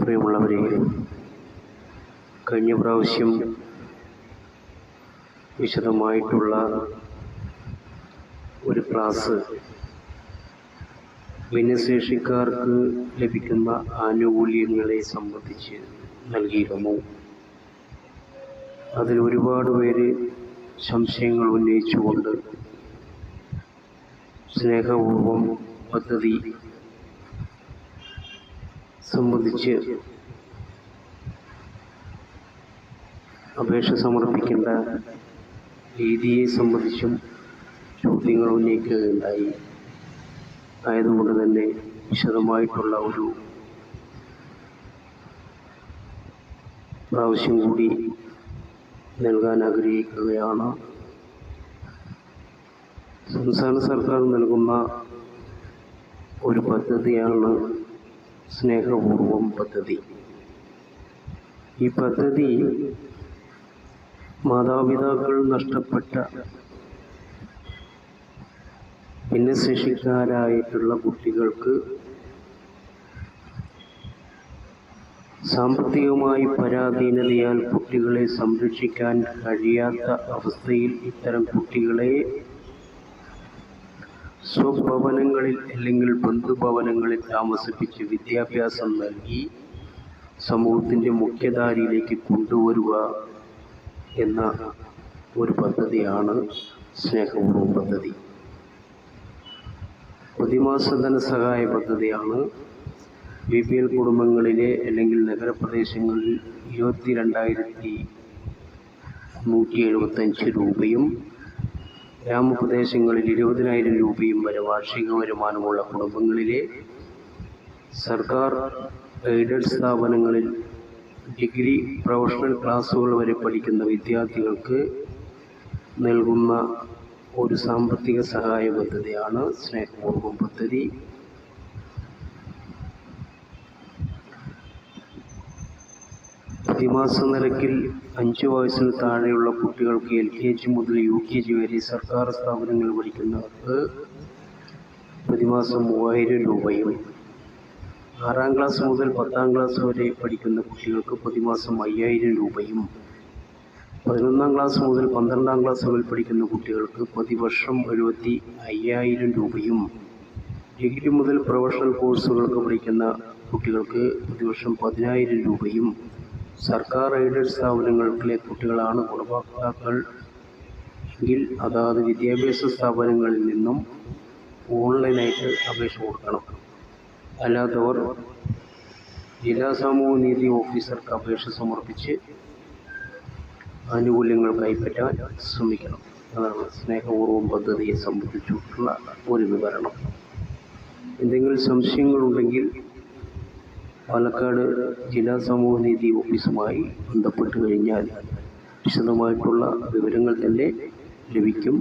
പ്രിയമുള്ളവരെ, കഴിഞ്ഞ പ്രാവശ്യം വിശദമായിട്ടുള്ള ഒരു ക്ലാസ് ഭിന്നശേഷിക്കാർക്ക് ലഭിക്കുന്ന ആനുകൂല്യങ്ങളെ സംബന്ധിച്ച് നൽകിയിരുന്നു. അതിൽ ഒരുപാട് പേര് സംശയങ്ങൾ ഉന്നയിച്ചുകൊണ്ട് സ്നേഹപൂർവം പദ്ധതി സംബന്ധിച്ച് അപേക്ഷ സമർപ്പിക്കേണ്ട രീതിയെ സംബന്ധിച്ചും ചോദ്യങ്ങൾ ഉന്നയിക്കുകയുണ്ടായി. ആയതുകൊണ്ട് തന്നെ വിശദമായിട്ടുള്ള ഒരു പ്രാവശ്യം കൂടി നൽകാൻ ആഗ്രഹിക്കുകയാണ്. സംസ്ഥാന സർക്കാർ നൽകുന്ന ഒരു പദ്ധതിയാണ് സ്നേഹപൂർവം പദ്ധതി. ഈ പദ്ധതി മാതാപിതാക്കൾ നഷ്ടപ്പെട്ട ഭിന്നശേഷിക്കാരായിട്ടുള്ള കുട്ടികൾക്ക് സാമ്പത്തികമായി പരാധീനതയാൽ കുട്ടികളെ സംരക്ഷിക്കാൻ കഴിയാത്ത അവസ്ഥയിൽ ഇത്തരം കുട്ടികളെ സ്വഭവനങ്ങളിൽ അല്ലെങ്കിൽ ബന്ധുഭവനങ്ങളിൽ താമസിപ്പിച്ച് വിദ്യാഭ്യാസം നൽകി സമൂഹത്തിൻ്റെ മുഖ്യധാരയിലേക്ക് കൊണ്ടുവരിക എന്ന ഒരു പദ്ധതിയാണ് സ്നേഹപൂർവം പദ്ധതി. പ്രതിമാസ ധനസഹായ പദ്ധതിയാണ്. BPL കുടുംബങ്ങളിലെ അല്ലെങ്കിൽ നഗരപ്രദേശങ്ങളിൽ 22,175 രൂപയും ഗ്രാമപ്രദേശങ്ങളിൽ 20,000 രൂപയും വരെ വാർഷിക വരുമാനമുള്ള കുടുംബങ്ങളിലെ സർക്കാർ എയ്ഡഡ് സ്ഥാപനങ്ങളിൽ ഡിഗ്രി പ്രൊഫഷണൽ ക്ലാസുകൾ വരെ പഠിക്കുന്ന വിദ്യാർത്ഥികൾക്ക് നൽകുന്ന ഒരു സാമ്പത്തിക സഹായ പദ്ധതിയാണ് സ്നേഹപൂർവം പദ്ധതി. പ്രതിമാസ നിരക്കിൽ 5 വയസ്സിന് താഴെയുള്ള കുട്ടികൾക്ക് LKG മുതൽ UKG വരെ സർക്കാർ സ്ഥാപനങ്ങളിൽ പഠിക്കുന്നവർക്ക് പ്രതിമാസം 3,000 രൂപയും 6ാം ക്ലാസ് മുതൽ 10ാം ക്ലാസ് വരെ പഠിക്കുന്ന കുട്ടികൾക്ക് പ്രതിമാസം 5,000 രൂപയും 11ാം ക്ലാസ് മുതൽ 12ാം ക്ലാസ്സുകളിൽ പഠിക്കുന്ന കുട്ടികൾക്ക് പ്രതിവർഷം 75,000 രൂപയും ഡിഗ്രി മുതൽ പ്രൊഫഷണൽ കോഴ്സുകൾക്ക് പഠിക്കുന്ന കുട്ടികൾക്ക് പ്രതിവർഷം 10,000 രൂപയും സർക്കാർ എയ്ഡഡ് സ്ഥാപനങ്ങളിലെ കുട്ടികളാണ് ഗുണഭോക്താക്കൾ എങ്കിൽ അതാത് വിദ്യാഭ്യാസ സ്ഥാപനങ്ങളിൽ നിന്നും ഓൺലൈനായിട്ട് അപേക്ഷ കൊടുക്കണം. അല്ലാത്തവർ ജില്ലാ സാമൂഹ്യനീതി ഓഫീസർക്ക് അപേക്ഷ സമർപ്പിച്ച് ആനുകൂല്യങ്ങൾ കൈപ്പറ്റാൻ ശ്രമിക്കണം. അതാണ് സ്നേഹപൂർവം പദ്ധതിയെ സംബന്ധിച്ചിട്ടുള്ള ഒരു വിവരണം. എന്തെങ്കിലും സംശയങ്ങളുണ്ടെങ്കിൽ പാലക്കാട് ജില്ലാ സാമൂഹ്യനീതി ഓഫീസുമായി ബന്ധപ്പെട്ട് കഴിഞ്ഞാൽ വിശദമായിട്ടുള്ള വിവരങ്ങൾ തന്നെ ലഭിക്കും.